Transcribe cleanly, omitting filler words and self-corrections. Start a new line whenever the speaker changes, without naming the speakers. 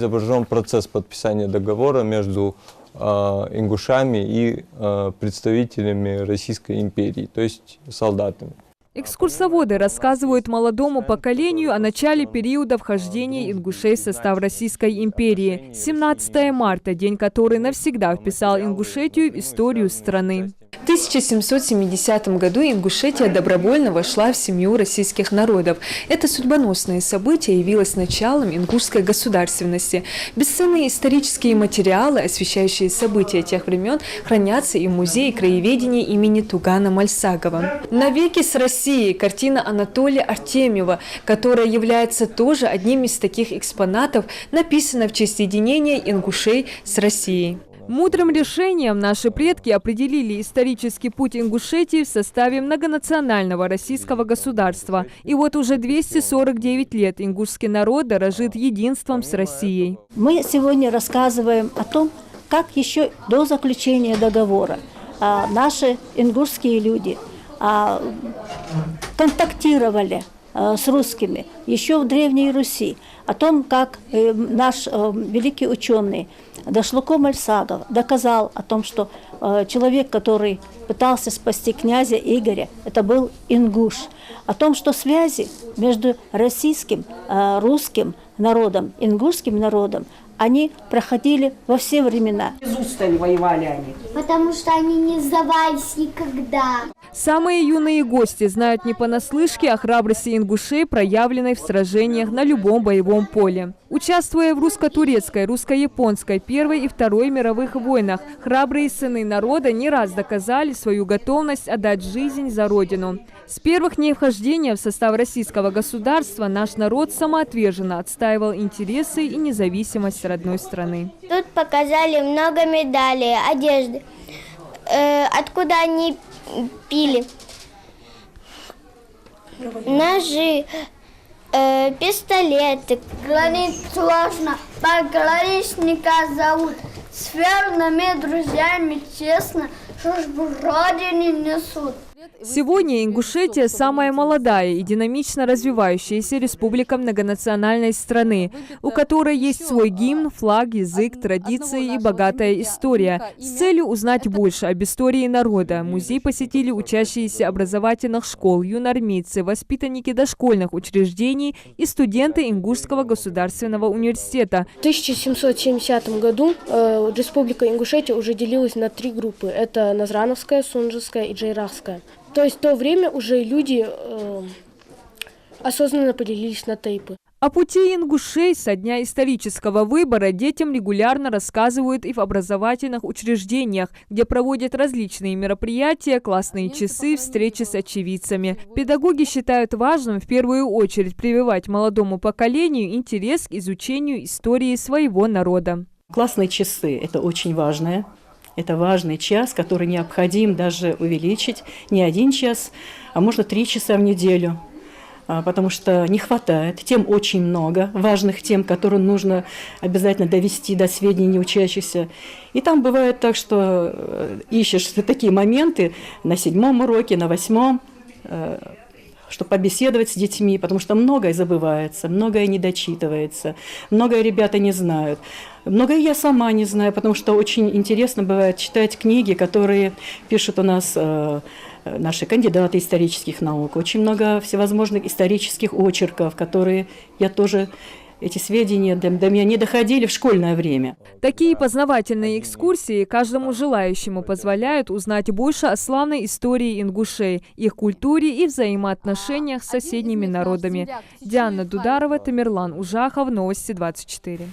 изображен процесс подписания договора между ингушами и представителями Российской империи, то есть солдатами.
Экскурсоводы рассказывают молодому поколению о начале периода вхождения ингушей в состав Российской империи. 17 марта – день, который навсегда вписал Ингушетию в историю страны. В 1770 году Ингушетия добровольно вошла в семью российских народов. Это судьбоносное событие явилось началом ингушской государственности. Бесценные исторические материалы, освещающие события тех времен, хранятся и в Музее краеведения имени Тугана Мальсагова. «Навеки с Россией» – картина Анатолия Артемьева, которая является тоже одним из таких экспонатов, написана в честь единения ингушей с Россией. Мудрым решением наши предки определили исторический путь Ингушетии в составе многонационального российского государства. И вот уже 249 лет ингушский народ дорожит единством с Россией.
Мы сегодня рассказываем о том, как еще до заключения договора наши ингушские люди контактировали с русскими еще в Древней Руси, о том, как наш великий ученый Дашлуко Мальсагов доказал о том, что человек, который пытался спасти князя Игоря, это был ингуш, о том, что связи между российским, русским народом, ингушским народом, они проходили во все времена.
Из устали воевали они.
Потому что они не сдавались никогда.
Самые юные гости знают не понаслышке о храбрости ингушей, проявленной в сражениях на любом боевом поле. Участвуя в русско-турецкой, русско-японской, Первой и Второй мировых войнах, храбрые сыны народа не раз доказали свою готовность отдать жизнь за родину. С первых дней вхождения в состав российского государства наш народ самоотверженно отстаивал интересы и независимость родной страны.
Тут показали много медалей, одежды. Откуда они пили? Ножи, пистолеты.
Говорить сложно, пограничника зовут. С верными друзьями честно, службу родине несут.
Сегодня Ингушетия – самая молодая и динамично развивающаяся республика многонациональной страны, у которой есть свой гимн, флаг, язык, традиции и богатая история. С целью узнать больше об истории народа музей посетили учащиеся образовательных школ, юноармейцы, воспитанники дошкольных учреждений и студенты Ингушского государственного университета.
В 1770 году республика Ингушетия уже делилась на 3 группы. Это Назрановская, Сунжская и Джейрахская. То есть в то время уже люди осознанно поделились на тейпы.
О пути ингушей со дня исторического выбора детям регулярно рассказывают и в образовательных учреждениях, где проводят различные мероприятия, классные часы, встречи с очевидцами. Педагоги считают важным в первую очередь прививать молодому поколению интерес к изучению истории своего народа.
Классные часы – это очень важное. Это важный час, который необходим даже увеличить не 1 час, а можно 3 часа в неделю, потому что не хватает. Тем очень много, важных тем, которые нужно обязательно довести до сведений учащихся. И там бывает так, что ищешь такие моменты на 7-м уроке, на 8-м, чтобы побеседовать с детьми, потому что многое забывается, многое не дочитывается, многое ребята не знают. Многое я сама не знаю, потому что очень интересно бывает читать книги, которые пишут у нас наши кандидаты исторических наук. Очень много всевозможных исторических очерков, которые я тоже... Эти сведения до меня не доходили в школьное время.
Такие познавательные экскурсии каждому желающему позволяют узнать больше о славной истории ингушей, их культуре и взаимоотношениях с соседними народами. Диана Дударова, Тамерлан Ужахов, Новости 24.